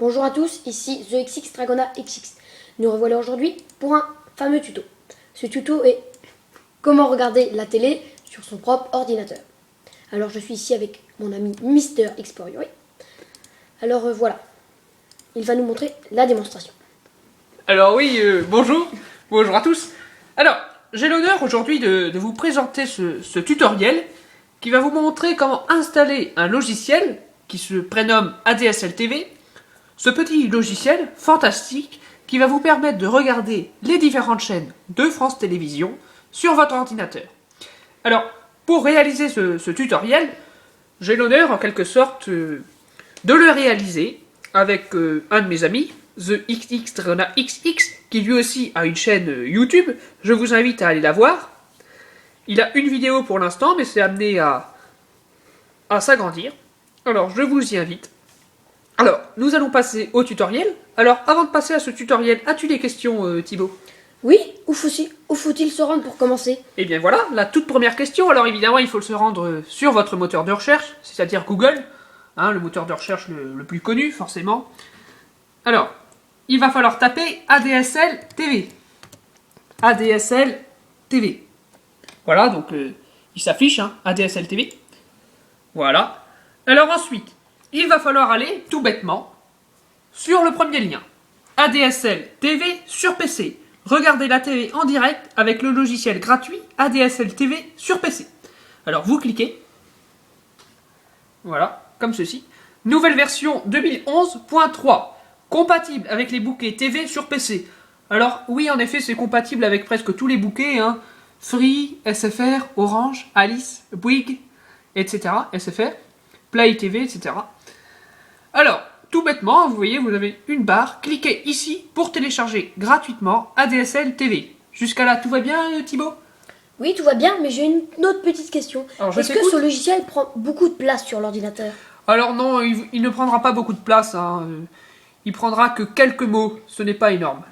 Bonjour à tous, ici TheXX Dragona XX. Nous revoilà aujourd'hui pour un fameux tuto. Ce tuto est comment regarder la télé sur son propre ordinateur. Alors je suis ici avec mon ami Mister Explorer. Alors voilà, il va nous montrer la démonstration. Alors oui, bonjour à tous. Alors, j'ai l'honneur aujourd'hui de vous présenter ce tutoriel qui va vous montrer comment installer un logiciel qui se prénomme ADSL TV. Ce petit logiciel fantastique qui va vous permettre de regarder les différentes chaînes de France Télévisions sur votre ordinateur. Alors, pour réaliser ce tutoriel, j'ai l'honneur en quelque sorte de le réaliser avec un de mes amis, TheXX Dragona XX, qui lui aussi a une chaîne YouTube. Je vous invite à aller la voir. Il a une vidéo pour l'instant, mais c'est amené à s'agrandir. Alors, je vous y invite. Alors, nous allons passer au tutoriel. Alors, avant de passer à ce tutoriel, as-tu des questions, Thibaut? Oui, où faut-il se rendre pour commencer? Eh bien voilà, la toute première question. Alors évidemment, il faut se rendre sur votre moteur de recherche, c'est-à-dire Google, hein, le moteur de recherche le plus connu, forcément. Alors, il va falloir taper ADSL TV. ADSL TV. Voilà, donc il s'affiche, hein, ADSL TV. Voilà. Alors ensuite, il va falloir aller, tout bêtement, sur le premier lien. ADSL TV sur PC. Regardez la télé en direct avec le logiciel gratuit ADSL TV sur PC. Alors vous cliquez. Voilà, comme ceci. Nouvelle version 2011.3. Compatible avec les bouquets TV sur PC. Alors oui, en effet, c'est compatible avec presque tous les bouquets. Hein. Free, SFR, Orange, Alice, Bouygues, etc. SFR, Play TV, etc. Alors, tout bêtement, vous voyez, vous avez une barre. Cliquez ici pour télécharger gratuitement ADSL TV. Jusqu'à là, tout va bien, Thibaut? Oui, tout va bien, mais j'ai une autre petite question. Est-ce que ce logiciel prend beaucoup de place sur l'ordinateur? Alors non, il ne prendra pas beaucoup de place. Hein. Il prendra que quelques mots, ce n'est pas énorme.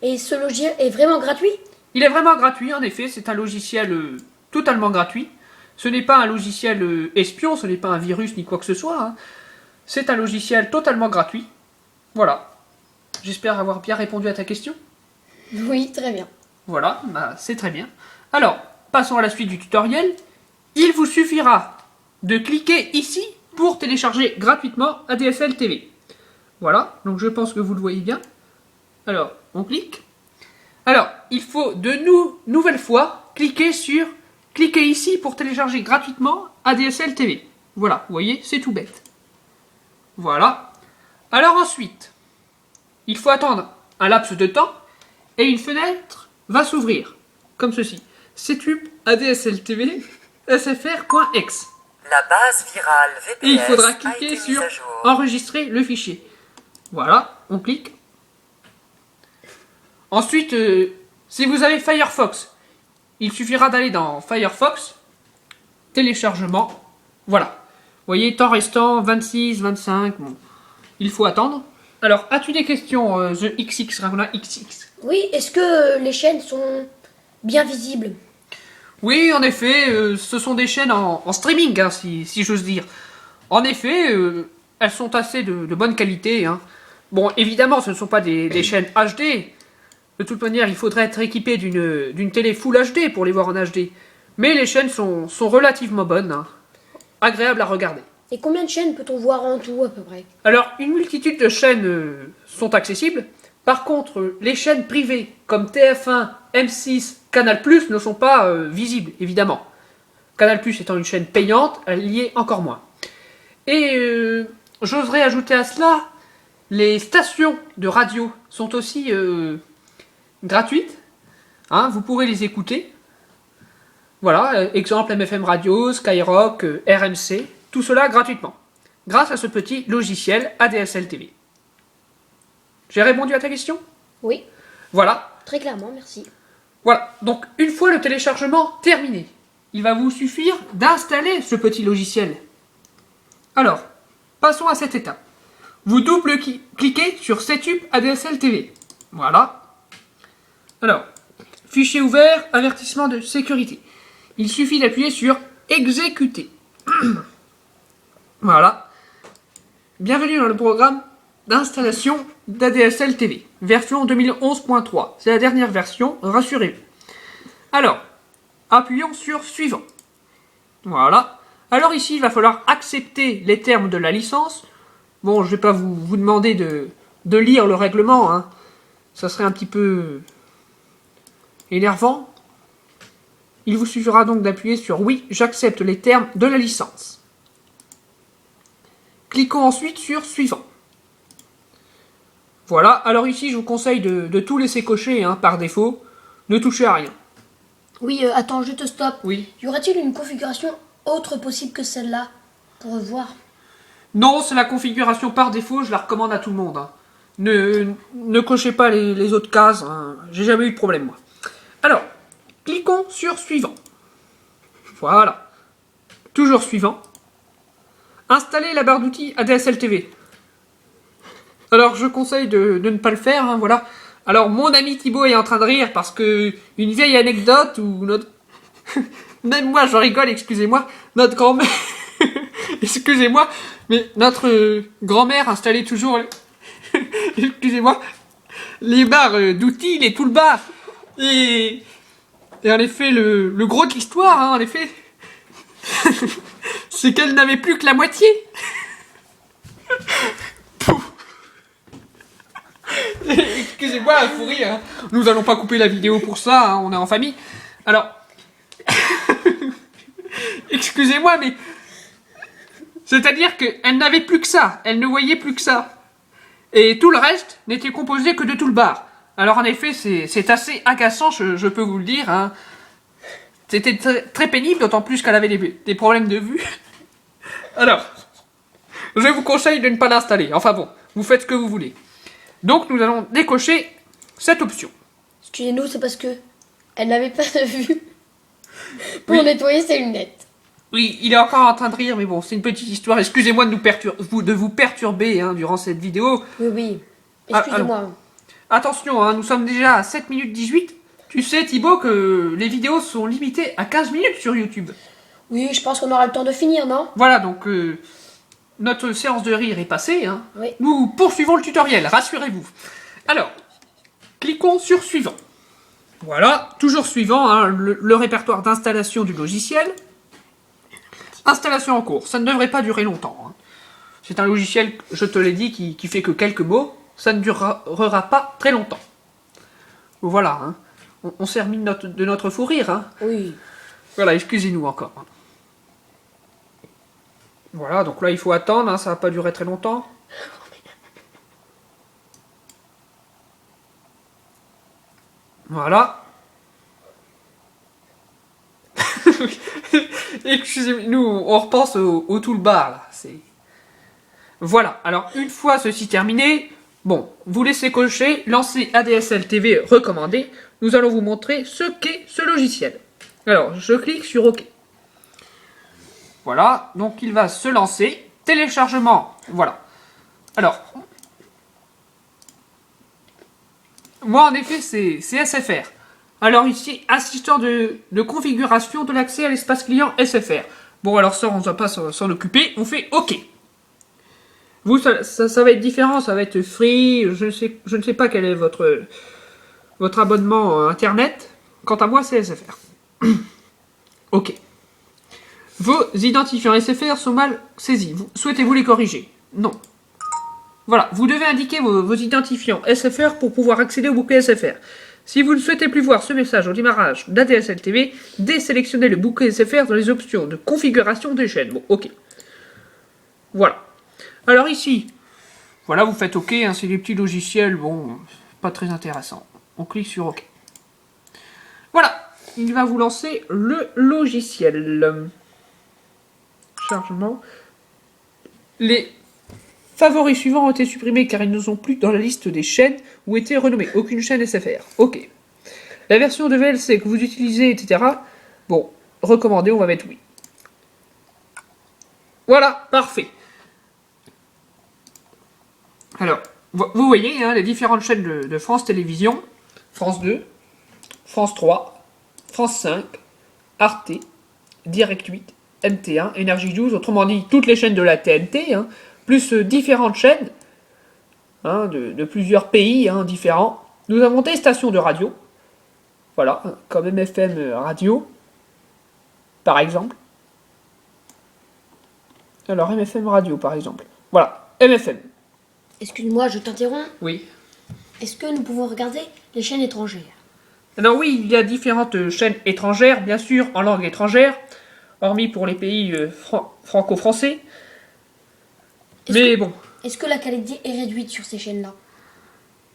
Et ce logiciel est vraiment gratuit? Il est vraiment gratuit, en effet, c'est un logiciel totalement gratuit. Ce n'est pas un logiciel espion, ce n'est pas un virus ni quoi que ce soit. Hein. C'est un logiciel totalement gratuit. Voilà. J'espère avoir bien répondu à ta question. Oui, très bien. Voilà, bah, c'est très bien. Alors, passons à la suite du tutoriel. Il vous suffira de cliquer ici pour télécharger gratuitement ADSL TV. Voilà, donc je pense que vous le voyez bien. Alors, on clique. Alors, il faut nouvelle fois cliquer ici pour télécharger gratuitement ADSL TV. Voilà, vous voyez, c'est tout bête. Voilà. Alors ensuite, il faut attendre un laps de temps et une fenêtre va s'ouvrir, comme ceci. Setup ADSL TV sfr.exe. La base virale VPS et il faudra cliquer sur enregistrer le fichier. Voilà, on clique. Ensuite, si vous avez Firefox, il suffira d'aller dans Firefox, téléchargement, voilà. Vous voyez, temps restant 26, 25, bon. Il faut attendre. Alors, as-tu des questions, TheXX Dragona XX? Oui, est-ce que les chaînes sont bien visibles? Oui, en effet, ce sont des chaînes en streaming, hein, si j'ose dire. En effet, elles sont assez de bonne qualité. Hein. Bon, évidemment, ce ne sont pas des chaînes HD. De toute manière, il faudrait être équipé d'une télé Full HD pour les voir en HD. Mais les chaînes sont relativement bonnes. Hein. Agréables à regarder. Et combien de chaînes peut-on voir en tout, à peu près? Alors, une multitude de chaînes sont accessibles. Par contre, les chaînes privées comme TF1, M6, Canal+, ne sont pas visibles, évidemment. Canal+, étant une chaîne payante, elle y est encore moins. Et j'oserais ajouter à cela, les stations de radio sont aussi gratuites. Hein, vous pourrez les écouter. Voilà, exemple MFM Radio, Skyrock, RMC, tout cela gratuitement. Grâce à ce petit logiciel ADSL TV. J'ai répondu à ta question? Oui. Voilà. Très clairement, merci. Voilà, donc une fois le téléchargement terminé, il va vous suffire d'installer ce petit logiciel. Alors, passons à cette étape. Vous double-cliquez sur Setup ADSL TV. Voilà. Alors, fichier ouvert, avertissement de sécurité. Il suffit d'appuyer sur Exécuter. Voilà. Bienvenue dans le programme d'installation d'ADSL TV, version 2011.3. C'est la dernière version, rassurez-vous. Alors, appuyons sur suivant. Voilà. Alors ici, il va falloir accepter les termes de la licence. Bon, je vais pas vous demander de lire le règlement, hein. Ça serait un petit peu énervant. Il vous suffira donc d'appuyer sur oui, j'accepte les termes de la licence. Cliquons ensuite sur suivant. Voilà, alors ici je vous conseille de tout laisser cocher hein, par défaut, ne touchez à rien. Oui, attends, je te stoppe. Oui. Y aura-t-il une configuration autre possible que celle-là pour voir? Non, c'est la configuration par défaut, je la recommande à tout le monde. Hein. Ne cochez pas les autres cases, hein. J'ai jamais eu de problème moi. Alors, cliquons sur suivant. Voilà. Toujours suivant. Installer la barre d'outils ADSL TV. Alors, je conseille de ne pas le faire, hein, voilà. Alors, mon ami Thibaut est en train de rire parce que une vieille anecdote où notre... Même moi, je rigole, excusez-moi. Notre grand-mère... excusez-moi, mais notre grand-mère installait toujours... excusez-moi. Les barres d'outils, les toolbars. Et en effet, le gros de l'histoire, hein, en effet... c'est qu'elle n'avait plus que la moitié. Excusez-moi, faut rire. Hein. Nous allons pas couper la vidéo pour ça, hein, on est en famille. Alors, excusez-moi, mais c'est-à-dire qu'elle n'avait plus que ça, elle ne voyait plus que ça. Et tout le reste n'était composé que de toolbars. Alors en effet, c'est assez agaçant, je peux vous le dire. Hein. C'était très pénible, d'autant plus qu'elle avait des problèmes de vue. Alors, je vous conseille de ne pas l'installer. Enfin bon, vous faites ce que vous voulez. Donc nous allons décocher cette option. Excusez-nous, c'est parce que elle n'avait pas de vue pour nettoyer ses lunettes. Oui, il est encore en train de rire, mais bon, c'est une petite histoire. Excusez-moi de vous perturber hein, durant cette vidéo. Oui, oui. Excusez-moi. Attention, hein, nous sommes déjà à 7 minutes 18. Tu sais, Thibaut, que les vidéos sont limitées à 15 minutes sur YouTube. Oui, je pense qu'on aura le temps de finir, non? Voilà, donc notre séance de rire est passée. Hein. Oui. Nous poursuivons le tutoriel, rassurez-vous. Alors, cliquons sur suivant. Voilà, toujours suivant, hein, le répertoire d'installation du logiciel. Installation en cours, ça ne devrait pas durer longtemps. Hein. C'est un logiciel, je te l'ai dit, qui fait que quelques mots. Ça ne durera pas très longtemps. Voilà, hein. On s'est remis de notre fou rire. Hein. Oui. Voilà, excusez-nous encore. Voilà, donc là il faut attendre, hein, ça va pas durer très longtemps. Voilà. Excusez-nous, on repense au toolbar là. Voilà, alors une fois ceci terminé, bon, vous laissez cocher, lancer ADSL TV recommandé. Nous allons vous montrer ce qu'est ce logiciel. Alors, je clique sur OK. Voilà, donc il va se lancer. Téléchargement, voilà. Alors, moi en effet c'est SFR. Alors ici, assistant de configuration de l'accès à l'espace client SFR. Bon alors ça on ne va pas s'en occuper, on fait OK. Vous, ça va être différent, ça va être free, je ne sais pas quel est votre abonnement internet. Quant à moi, c'est SFR. OK. Vos identifiants SFR sont mal saisis. Souhaitez-vous les corriger? Non. Voilà, vous devez indiquer vos identifiants SFR pour pouvoir accéder au bouquet SFR. Si vous ne souhaitez plus voir ce message au démarrage d'ADSL TV, désélectionnez le bouquet SFR dans les options de configuration des chaînes. Bon, OK. Voilà. Alors ici, voilà, vous faites OK, hein, c'est des petits logiciels, bon, pas très intéressant. On clique sur OK. Voilà, il va vous lancer le logiciel. Chargement. Les favoris suivants ont été supprimés car ils ne sont plus dans la liste des chaînes où étaient renommées. Aucune chaîne SFR. OK. La version de VLC que vous utilisez, etc. Bon, recommandé, on va mettre oui. Voilà, parfait. Alors, vous voyez hein, les différentes chaînes de France Télévisions. France 2, France 3, France 5, Arte, Direct 8, NT1, Énergie 12, autrement dit toutes les chaînes de la TNT, hein, plus différentes chaînes hein, de plusieurs pays hein, différents. Nous avons des stations de radio, voilà, comme MFM Radio, par exemple. Alors, MFM Radio, par exemple. Voilà, MFM. Excuse-moi, je t'interromps. Oui. Est-ce que nous pouvons regarder les chaînes étrangères? Alors oui, il y a différentes chaînes étrangères, bien sûr, en langue étrangère, hormis pour les pays franco-français. Mais bon. Est-ce que la qualité est réduite sur ces chaînes-là?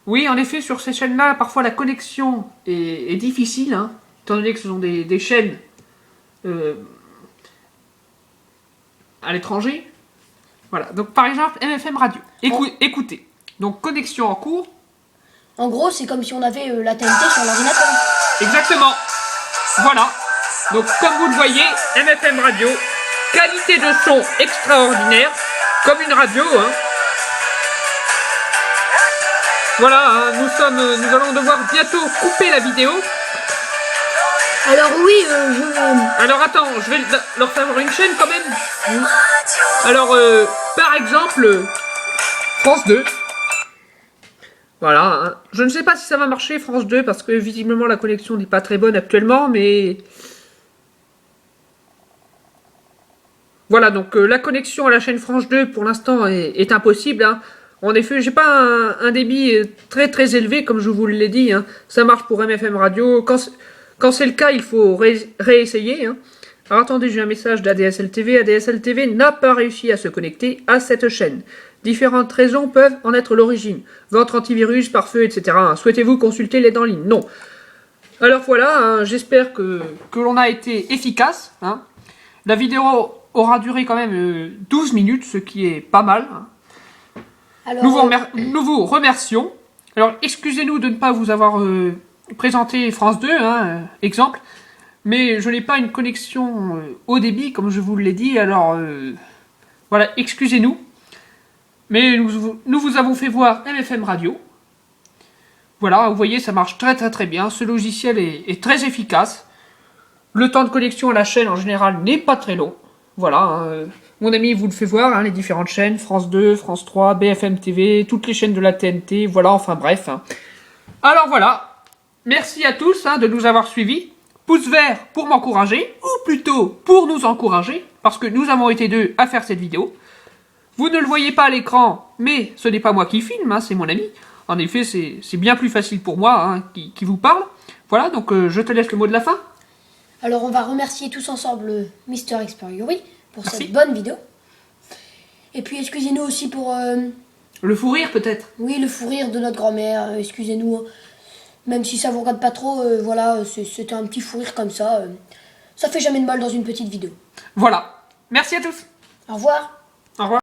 Oui, en effet, sur ces chaînes-là, parfois la connexion est difficile, hein, étant donné que ce sont des chaînes à l'étranger. Voilà, donc par exemple, MFM Radio. Écoutez, donc connexion en cours. En gros, c'est comme si on avait la TNT sur l'ordinateur. Exactement. Voilà. Donc comme vous le voyez, MFM Radio, qualité de son extraordinaire, comme une radio. Hein. Voilà, hein, nous allons devoir bientôt couper la vidéo. Alors oui, je... Alors attends, je vais leur faire une chaîne quand même. Alors, par exemple, France 2. Voilà, hein. Je ne sais pas si ça va marcher France 2 parce que visiblement la connexion n'est pas très bonne actuellement, mais... Voilà, donc la connexion à la chaîne France 2 pour l'instant est impossible. Hein. En effet, j'ai pas un débit très très élevé comme je vous l'ai dit. Hein. Ça marche pour MFM Radio. Quand c'est le cas, il faut réessayer. Hein. Alors attendez, j'ai un message d'ADSL TV. ADSL TV n'a pas réussi à se connecter à cette chaîne. Différentes raisons peuvent en être l'origine. Votre antivirus, pare-feu, etc. Hein. Souhaitez-vous consulter l'aide en ligne? Non. Alors voilà, hein, j'espère que l'on a été efficace. Hein. La vidéo aura duré quand même 12 minutes, ce qui est pas mal. Hein. Alors, nous vous remercions. Alors, excusez-nous de ne pas vous avoir présenté France 2, hein, exemple. Mais je n'ai pas une connexion haut débit, comme je vous l'ai dit. Alors, voilà, excusez-nous. Mais nous vous avons fait voir MFM Radio. Voilà, vous voyez, ça marche très très très bien. Ce logiciel est très efficace. Le temps de connexion à la chaîne, en général, n'est pas très long. Voilà, hein, mon ami vous le fait voir, hein, les différentes chaînes, France 2, France 3, BFM TV, toutes les chaînes de la TNT, voilà, enfin bref. Hein. Alors voilà, merci à tous hein, de nous avoir suivis. Pouce vert pour m'encourager, ou plutôt pour nous encourager, parce que nous avons été deux à faire cette vidéo. Vous ne le voyez pas à l'écran, mais ce n'est pas moi qui filme, hein, c'est mon ami. En effet, c'est bien plus facile pour moi hein, qui vous parle. Voilà, donc je te laisse le mot de la fin. Alors on va remercier tous ensemble Mister Experiori pour Merci. cette bonne vidéo. Et puis excusez-nous aussi pour... Le fou rire peut-être. Oui, le fou rire de notre grand-mère. Excusez-nous, même si ça vous regarde pas trop, voilà, c'était un petit fou rire comme ça. Ça fait jamais de mal dans une petite vidéo. Voilà, merci à tous. Au revoir.